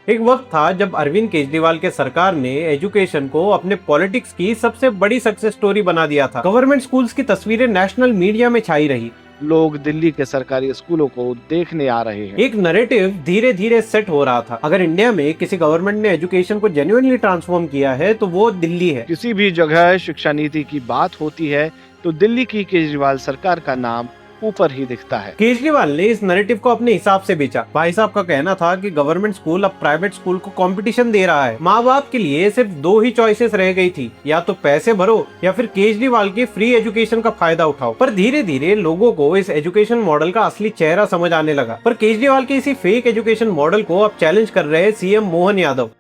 एक वक्त था जब अरविंद केजरीवाल के सरकार ने एजुकेशन को अपने पॉलिटिक्स की सबसे बड़ी सक्सेस स्टोरी बना दिया था। गवर्नमेंट स्कूल्स की तस्वीरें नेशनल मीडिया में छाई रही। लोग दिल्ली के सरकारी स्कूलों को देखने आ रहे हैं। एक नैरेटिव धीरे धीरे सेट हो रहा था। अगर इंडिया में किसी गवर्नमेंट ने एजुकेशन को जेन्युइनली ट्रांसफॉर्म किया है तो वो दिल्ली है। किसी भी जगह शिक्षा नीति की बात होती है तो दिल्ली की केजरीवाल सरकार का नाम ऊपर ही दिखता है। केजरीवाल ने इस नैरेटिव को अपने हिसाब से बेचा। भाई साहब का कहना था कि गवर्नमेंट स्कूल अब प्राइवेट स्कूल को कंपटीशन दे रहा है। माँ बाप के लिए सिर्फ दो ही चॉइसेस रह गई थी, या तो पैसे भरो या फिर केजरीवाल के फ्री एजुकेशन का फायदा उठाओ। पर धीरे धीरे लोगों को इस एजुकेशन मॉडल का असली चेहरा समझ आने लगा। पर केजरीवाल के इसी फेक एजुकेशन मॉडल को अब चैलेंज कर रहे हैं सीएम मोहन यादव,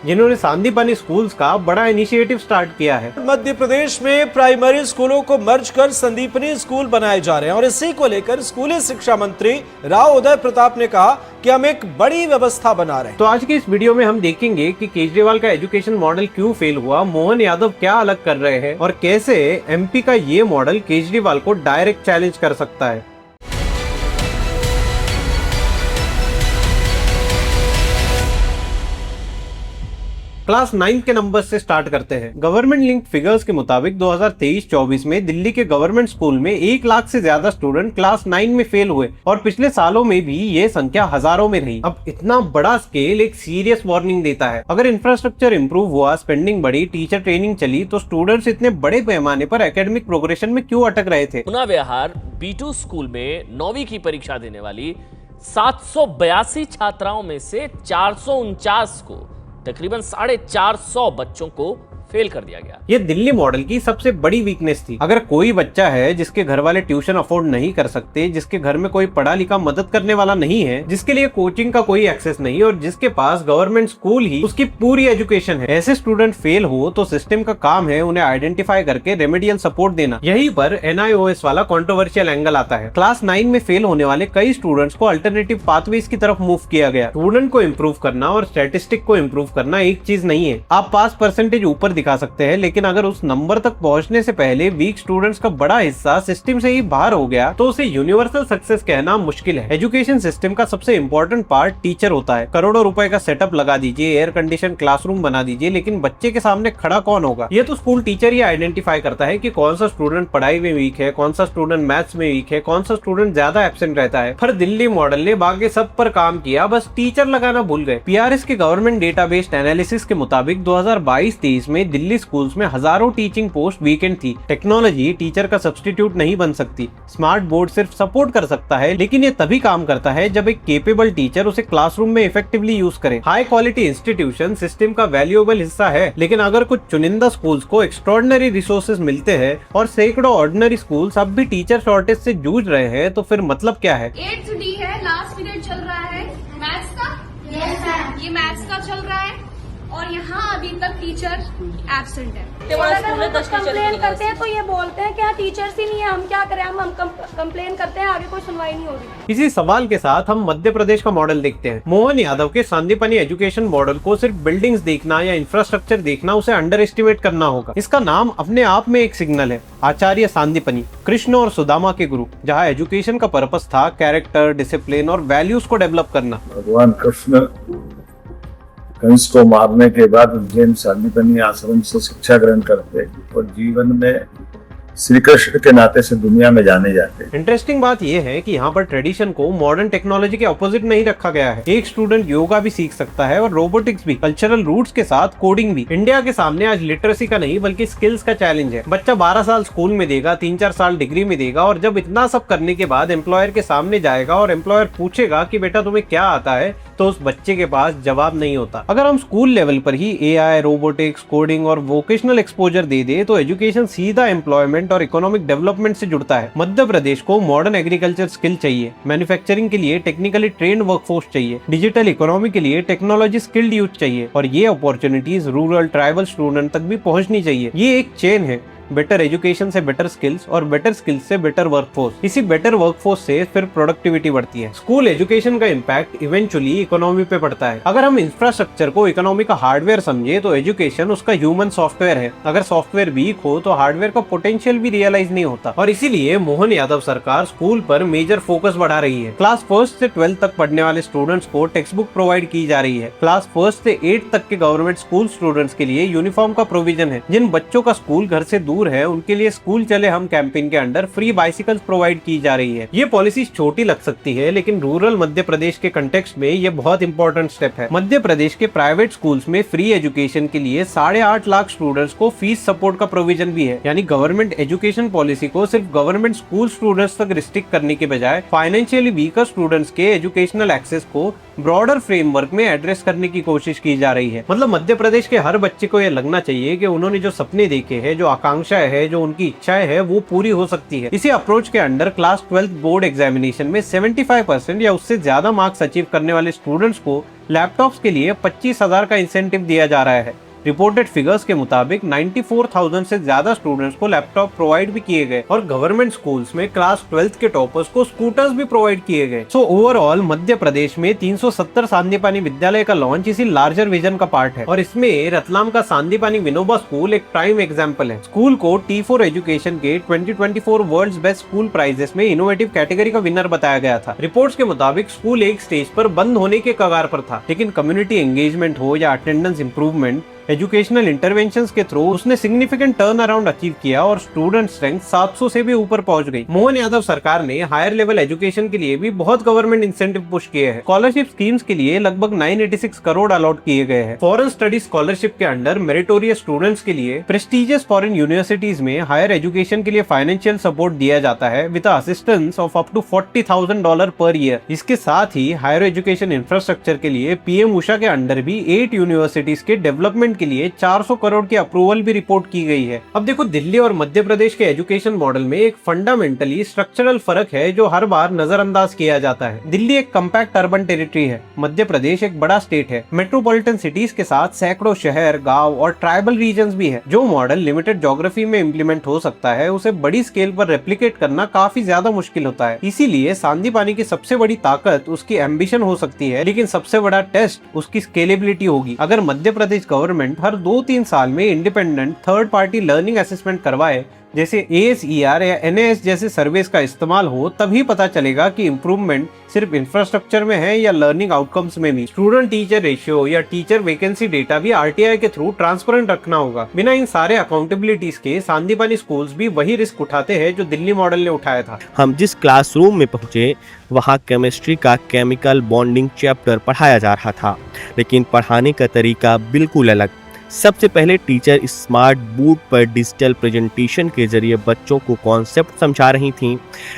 जिन्होंने सांदीपनी स्कूल्स का बड़ा इनिशिएटिव स्टार्ट किया है। मध्य प्रदेश में प्राइमरी स्कूलों को मर्ज कर संदीपनी स्कूल बनाए जा रहे हैं और इसी को लेकर स्कूली शिक्षा मंत्री राव उदय प्रताप ने कहा कि हम एक बड़ी व्यवस्था बना रहे हैं। तो आज की इस वीडियो में हम देखेंगे कि केजरीवाल का एजुकेशन मॉडल क्यों फेल हुआ, मोहन यादव क्या अलग कर रहे हैं और कैसे एमपी का ये मॉडल केजरीवाल को डायरेक्ट चैलेंज कर सकता है। क्लास 9 के नंबर से स्टार्ट करते हैं। गवर्नमेंट लिंक फिगर्स के मुताबिक 2023-24 में दिल्ली के गवर्नमेंट स्कूल में 1 लाख से ज्यादा स्टूडेंट क्लास 9 में फेल हुए और पिछले सालों में भी ये संख्या हजारों में रही। अब इतना बड़ा स्केल एक सीरियस वार्निंग देता है। अगर इंफ्रास्ट्रक्चर इंप्रूव हुआ, स्पेंडिंग बढ़ी, टीचर ट्रेनिंग चली तो स्टूडेंट्स इतने बड़े पैमाने पर एकेडमिक प्रोग्रेशन में क्यों अटक रहे थे। पुना विहार B2 स्कूल में 9वीं की परीक्षा देने वाली 782 छात्राओं में से 449 को, तकरीबन 450 बच्चों को फेल कर दिया गया। ये दिल्ली मॉडल की सबसे बड़ी वीकनेस थी। अगर कोई बच्चा है जिसके घर वाले ट्यूशन अफोर्ड नहीं कर सकते, जिसके घर में कोई पढ़ा लिखा मदद करने वाला नहीं है, जिसके लिए कोचिंग का कोई एक्सेस नहीं और जिसके पास गवर्नमेंट स्कूल ही उसकी पूरी एजुकेशन है, ऐसे स्टूडेंट फेल हो तो सिस्टम का काम है उन्हें आइडेंटिफाई करके रेमेडियल सपोर्ट देना। यहीं पर NIOS वाला कंट्रोवर्शियल एंगल आता है। क्लास 9 में फेल होने वाले कई स्टूडेंट्स को अल्टरनेटिव पाथवेज की तरफ मूव किया गया। स्टूडेंट को इम्प्रूव करना और स्टैटिस्टिक को इम्प्रूव करना एक चीज नहीं है। आप पास परसेंटेज ऊपर दिखा सकते हैं, लेकिन अगर उस नंबर तक पहुंचने से पहले वीक स्टूडेंट्स का बड़ा हिस्सा सिस्टम से ही बाहर हो गया तो उसे यूनिवर्सल सक्सेस कहना मुश्किल है। एजुकेशन सिस्टम का सबसे इंपॉर्टेंट पार्ट टीचर होता है। करोड़ों रुपए का सेटअप लगा दीजिए, एयर कंडीशन क्लासरूम बना दीजिए, लेकिन बच्चे के सामने खड़ा कौन होगा? ये तो स्कूल टीचर ही आइडेंटिफाई करता है कि कौन सा स्टूडेंट पढ़ाई में वीक है, कौन सा स्टूडेंट मैथ्स में वीक है, कौन सा स्टूडेंट ज्यादा एब्सेंट रहता है। पर दिल्ली मॉडल ने बाकी सब पर काम किया, बस टीचर लगाना भूल गए। PRS के गवर्नमेंट डेटाबेस एनालिसिस के मुताबिक 2022-23 में दिल्ली स्कूल्स में हजारों टीचिंग पोस्ट वीकेंड थी। टेक्नोलॉजी टीचर का सब्स्टिट्यूट नहीं बन सकती। स्मार्ट बोर्ड सिर्फ सपोर्ट कर सकता है, लेकिन ये तभी काम करता है जब एक केपेबल टीचर उसे क्लासरूम में इफेक्टिवली यूज करे। हाई क्वालिटी इंस्टीट्यूशन सिस्टम का वैल्यूएबल हिस्सा है, लेकिन अगर कुछ चुनिंदा स्कूल्स को एक्स्ट्राऑर्डिनरी रिसोर्सेज मिलते हैं और सैकड़ों ऑर्डिनरी स्कूल्स अब भी टीचर शॉर्टेज से जूझ रहे हैं तो फिर मतलब क्या है? 8th D है, लास्ट पीरियड चल रहा है मैथ्स का। ये मैथ्स का चल रहा है और यहाँ अभी तक टीचर एब्सेंट है। कंप्लेन करते हैं तो ये बोलते हैं क्या टीचर्स ही नहीं है, हम क्या करें, हम कंप्लेन करते हैं, आगे कोई सुनवाई नहीं हो रही। इसी सवाल के साथ हम मध्य प्रदेश का मॉडल देखते हैं। मोहन यादव के सांदीपनी एजुकेशन मॉडल को सिर्फ बिल्डिंग्स देखना या इंफ्रास्ट्रक्चर देखना उसे अंडर एस्टिमेट करना होगा। इसका नाम अपने आप में एक सिग्नल है। आचार्य सांदीपनी, कृष्ण और सुदामा के गुरु, जहाँ एजुकेशन का पर्पस था कैरेक्टर, डिसिप्लिन और वैल्यूज को डेवलप करना। भगवान कृष्ण कंस को मारने के बाद उज्जैन सांदीपनी आश्रम से शिक्षा ग्रहण करते और जीवन में श्री कृष्ण के नाते से दुनिया में जाने जाते। इंटरेस्टिंग बात यह है कि यहाँ पर ट्रेडिशन को मॉडर्न टेक्नोलॉजी के ऑपोजिट नहीं रखा गया है। एक स्टूडेंट योगा भी सीख सकता है और रोबोटिक्स भी, कल्चरल रूट्स के साथ कोडिंग भी। इंडिया के सामने आज लिटरेसी का नहीं बल्कि स्किल्स का चैलेंज है। बच्चा 12 साल स्कूल में देगा, 3-4 साल डिग्री में देगा और जब इतना सब करने के बाद एम्प्लॉयर के सामने जाएगा और एम्प्लॉयर पूछेगा कि बेटा तुम्हें क्या आता है, तो उस बच्चे के पास जवाब नहीं होता। अगर हम स्कूल लेवल पर ही AI, रोबोटिक्स, कोडिंग और वोकेशनल एक्सपोजर दे दे तो एजुकेशन सीधा एम्प्लॉयमेंट और इकोनॉमिक डेवलपमेंट से जुड़ता है। मध्य प्रदेश को मॉडर्न एग्रीकल्चर स्किल चाहिए, मैन्युफैक्चरिंग के लिए टेक्निकली ट्रेन्ड वर्कफोर्स चाहिए, डिजिटल इकोनॉमी के लिए टेक्नोलॉजी स्किल्ड यूथ चाहिए और ये अपॉर्चुनिटीज रूरल ट्राइबल स्टूडेंट तक भी पहुंचनी चाहिए। ये एक चेन है। बेटर एजुकेशन से बेटर स्किल्स और बेटर स्किल्स से बेटर वर्कफोर्स, इसी बेटर वर्कफोर्स से फिर प्रोडक्टिविटी बढ़ती है। स्कूल एजुकेशन का इम्पैक्ट इवेंचुअली इकोनॉमी पे पड़ता है। अगर हम इंफ्रास्ट्रक्चर को इकोनॉमी का हार्डवेयर समझे तो एजुकेशन उसका ह्यूमन सॉफ्टवेयर है। अगर सॉफ्टवेयर वीक हो तो हार्डवेयर का पोटेंशियल भी रियलाइज नहीं होता, और इसीलिए मोहन यादव सरकार स्कूल पर मेजर फोकस बढ़ा रही है। क्लास 1 से 12 तक पढ़ने वाले स्टूडेंट्स को टेक्स्ट बुक प्रोवाइड की जा रही है। क्लास 1 से 8 तक के गवर्नमेंट स्कूल स्टूडेंट्स के लिए यूनिफॉर्म का प्रोविजन है। जिन बच्चों का स्कूल घर से दूर है उनके लिए स्कूल चले हम कैंपेन के अंडर फ्री बाइसिकल्स प्रोवाइड की जा रही है। ये पॉलिसी छोटी लग सकती है, लेकिन रूरल मध्य प्रदेश के कंटेक्स्ट में ये बहुत इंपॉर्टेंट स्टेप है। मध्य प्रदेश के प्राइवेट स्कूल्स में फ्री एजुकेशन के लिए 8.5 लाख स्टूडेंट्स को फीस सपोर्ट का प्रोविजन भी है। यानी गवर्नमेंट एजुकेशन पॉलिसी को सिर्फ गवर्नमेंट स्कूल स्टूडेंट्स तक रिस्ट्रिक्ट करने के बजाय फाइनेंशियली वीकर स्टूडेंट्स के एजुकेशनल एक्सेस को ब्रॉडर फ्रेमवर्क में एड्रेस करने की कोशिश की जा रही है। मतलब मध्य प्रदेश के हर बच्चे को यह लगना चाहिए कि उन्होंने जो सपने देखे हैं, जो आकांक्षाएं है, जो उनकी इच्छाएं है, वो पूरी हो सकती है। इसी अप्रोच के अंडर क्लास 12 बोर्ड एग्जामिनेशन में 75% या उससे ज्यादा मार्क्स अचीव करने वाले स्टूडेंट्स को लैपटॉप्स के लिए 25,000 का इंसेंटिव दिया जा रहा है। रिपोर्टेड फिगर्स के मुताबिक 94,000 से ज्यादा स्टूडेंट्स को लैपटॉप प्रोवाइड भी किए गए और गवर्नमेंट स्कूल्स में क्लास 12 के टॉपर्स को स्कूटर्स भी प्रोवाइड किए गए। सो ओवरऑल मध्य प्रदेश में 370 सांदीपानी विद्यालय का लॉन्च इसी लार्जर विजन का पार्ट है, और इसमें रतलाम का सांदीपानी विनोबा स्कूल एक प्राइम एग्जाम्पल है। स्कूल को T4 एजुकेशन के 2024 वर्ल्ड्स बेस्ट स्कूल प्राइजेस में इनोवेटिव कैटेगरी का विनर बताया गया था। रिपोर्ट्स के मुताबिक स्कूल एक स्टेज पर बंद होने के कगार पर था, लेकिन कम्युनिटी एंगेजमेंट हो या अटेंडेंस इंप्रूवमेंट, एजुकेशनल इंटरवेंशंस के थ्रू उसने सिग्निफिकेंट टर्न अराउंड अचीव किया और स्टूडेंट स्ट्रेंथ 700 से भी ऊपर पहुंच गई। मोहन यादव सरकार ने हायर लेवल एजुकेशन के लिए भी बहुत गवर्नमेंट इंसेंटिव पुश किए हैं। स्कॉलरशिप स्कीम्स के लिए लगभग 986 करोड़ अलॉट किए गए हैं। फॉरेन स्टडीज स्कॉलरशिप के अंडर मेरिटोरियस स्टूडेंट्स के लिए प्रेस्टिजियस फॉरेन यूनिवर्सिटीज में हायर एजुकेशन के लिए फाइनेंशियल सपोर्ट दिया जाता है with assistance of up to $40,000 पर ईयर। इसके साथ ही हायर एजुकेशन इंफ्रास्ट्रक्चर के लिए पीएम उषा के अंडर भी 8 यूनिवर्सिटीज के डेवलपमेंट के लिए 400 करोड़ की अप्रूवल भी रिपोर्ट की गई है। अब देखो, दिल्ली और मध्य प्रदेश के एजुकेशन मॉडल में एक फंडामेंटली स्ट्रक्चरल फर्क है जो हर बार नजरअंदाज किया जाता है। दिल्ली एक कंपैक्ट अर्बन टेरिटरी है, मध्य प्रदेश एक बड़ा स्टेट है। मेट्रोपॉलिटन सिटीज के साथ सैकड़ों शहर, गांव और ट्राइबल रीजन्स भी है। जो मॉडल लिमिटेड ज्योग्राफी में इम्प्लीमेंट हो सकता है उसे बड़ी स्केल पर रेप्लिकेट करना काफी ज्यादा मुश्किल होता है। इसीलिए सांदीपानी की सबसे बड़ी ताकत उसकी एम्बिशन हो सकती है, लेकिन सबसे बड़ा टेस्ट उसकी स्केलेबिलिटी होगी। अगर मध्य प्रदेश गवर्नमेंट हर 2-3 साल में independent third party learning assessment करवाए, जैसे ASER या NAS जैसे सर्विस का इस्तेमाल हो, तभी पता चलेगा कि इम्प्रूवमेंट सिर्फ इंफ्रास्ट्रक्चर में है या लर्निंग आउटकम्स में भी। स्टूडेंट टीचर रेशियो या टीचर वैकेंसी डेटा भी RTI के थ्रू ट्रांसपेरेंट रखना होगा। बिना इन सारे अकाउंटेबिलिटीज के सांदीपानी स्कूल्स भी वही रिस्क उठाते हैं जो दिल्ली मॉडल ने उठाया था। हम जिस क्लासरूम में पहुंचे वहाँ केमिस्ट्री का केमिकल बॉन्डिंग चैप्टर पढ़ाया जा रहा था, लेकिन पढ़ाने का तरीका बिल्कुल अलग। सबसे पहले टीचर स्मार्ट बोर्ड पर डिजिटल प्रेजेंटेशन के जरिए बच्चों को कॉन्सेप्ट समझा रही थीं।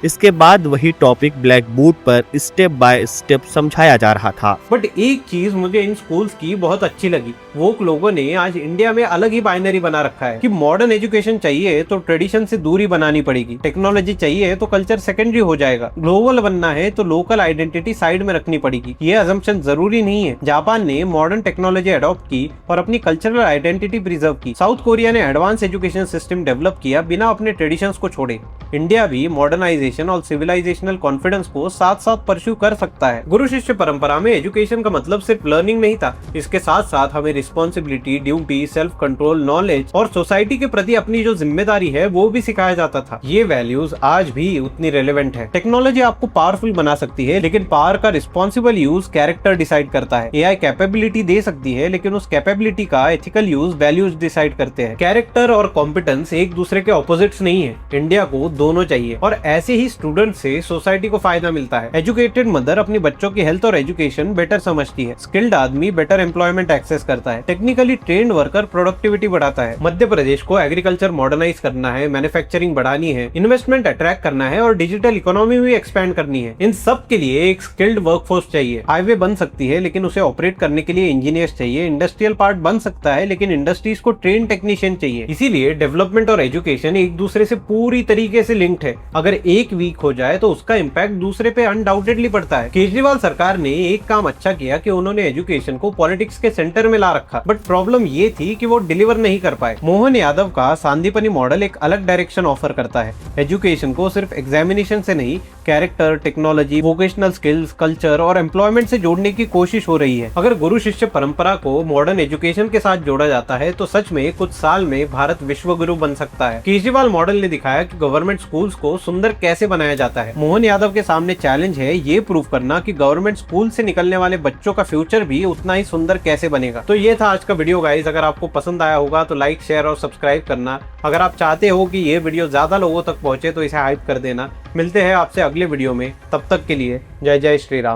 इसके बाद वही टॉपिक ब्लैक बोर्ड पर स्टेप बाय स्टेप समझाया जा रहा था। बट एक चीज मुझे इन स्कूल्स की बहुत अच्छी लगी, वो लोगों ने आज इंडिया में अलग ही बाइनरी बना रखा है कि मॉडर्न एजुकेशन चाहिए तो ट्रेडिशन से दूरी बनानी पड़ेगी, टेक्नोलॉजी चाहिए तो कल्चर सेकेंडरी हो जाएगा, ग्लोबल बनना है तो लोकल आइडेंटिटी साइड में रखनी पड़ेगी। ये अजम्पशन जरूरी नहीं है। जापान ने मॉडर्न टेक्नोलॉजी अडॉप्ट की और अपनी कल्चरल आइडेंटिटी प्रिजर्व की। साउथ कोरिया ने एडवांस एजुकेशन सिस्टम डेवलप किया बिना अपने ट्रेडिशंस को छोड़े। इंडिया भी मॉडर्नाइजेशन और सिविलाइजेशनल कॉन्फिडेंस को साथ साथ परस्यू कर सकता है। गुरु शिष्य परंपरा में एजुकेशन का मतलब सिर्फ लर्निंग नहीं था, इसके साथ साथ हमें responsibility, duty, self control, knowledge और सोसाइटी के प्रति अपनी जो जिम्मेदारी है वो भी सिखाया जाता था। ये वैल्यूज आज भी उतनी रेलेवेंट है। टेक्नोलॉजी आपको पावरफुल बना सकती है, लेकिन पावर का रिस्पॉन्सिबल यूज कैरेक्टर डिसाइड करता है। AI कैपेबिलिटी दे सकती है, लेकिन उस कैपेबिलिटी का एथिकल यूज वैल्यूज डिसाइड करते हैं। कैरेक्टर और कॉम्पिटेंस एक दूसरे के ऑपोजिट्स नहीं है। इंडिया को दोनों चाहिए और ऐसे ही स्टूडेंट से सोसाइटी को फायदा मिलता है। एजुकेटेड मदर अपनी बच्चों की हेल्थ और एजुकेशन बेटर समझती है। स्किल्ड आदमी बेटर एम्प्लॉयमेंट एक्सेस करता है। टेक्निकली ट्रेन्ड वर्कर प्रोडक्टिविटी बढ़ाता है। मध्य प्रदेश को एग्रीकल्चर मॉडर्नाइज करना है, मैन्युफैक्चरिंग बढ़ानी है, इन्वेस्टमेंट अट्रैक्ट करना है और डिजिटल इकोनॉमी भी एक्सपैंड करनी है। इन सब के लिए एक स्किल्ड वर्कफोर्स चाहिए। हाईवे बन सकती है, लेकिन उसे ऑपरेट करने के लिए इंजीनियर्स चाहिए। इंडस्ट्रियल पार्ट बन सकता है, लेकिन इंडस्ट्रीज को ट्रेन टेक्नीशियन चाहिए। इसीलिए डेवलपमेंट और एजुकेशन एक दूसरे से पूरी तरीके से लिंक्ड है। अगर एक वीक हो जाए तो उसका इम्पैक्ट दूसरे पे अनडाउटेडली पड़ता है। केजरीवाल सरकार ने एक काम अच्छा किया कि उन्होंने एजुकेशन को पॉलिटिक्स के सेंटर में ला रखा, बट प्रॉब्लम ये थी कि वो डिलीवर नहीं कर पाए। मोहन यादव का सांदीपनी मॉडल एक अलग डायरेक्शन ऑफर करता है। एजुकेशन को सिर्फ एग्जामिनेशन से नहीं, character, technology, vocational skills, culture और एम्प्लॉयमेंट से जोड़ने की कोशिश हो रही है। अगर गुरु शिष्य परंपरा को मॉडर्न एजुकेशन के साथ जोड़ा जाता है तो सच में कुछ साल में भारत विश्व गुरु बन सकता है। केजरीवाल मॉडल ने दिखाया कि गवर्नमेंट स्कूल्स को सुंदर कैसे बनाया जाता है। मोहन यादव के सामने चैलेंज है ये प्रूव करना कि गवर्नमेंट स्कूल से निकलने वाले बच्चों का फ्यूचर भी उतना ही सुंदर कैसे बनेगा। तो ये था आज का वीडियो गाइस। अगर आपको पसंद आया होगा तो लाइक, शेयर और सब्सक्राइब करना। अगर आप चाहते हो कि ये वीडियो ज्यादा लोगों तक पहुंचे तो इसे हाइप कर देना। मिलते हैं आपसे अगले वीडियो में, तब तक के लिए जय जय श्री राम।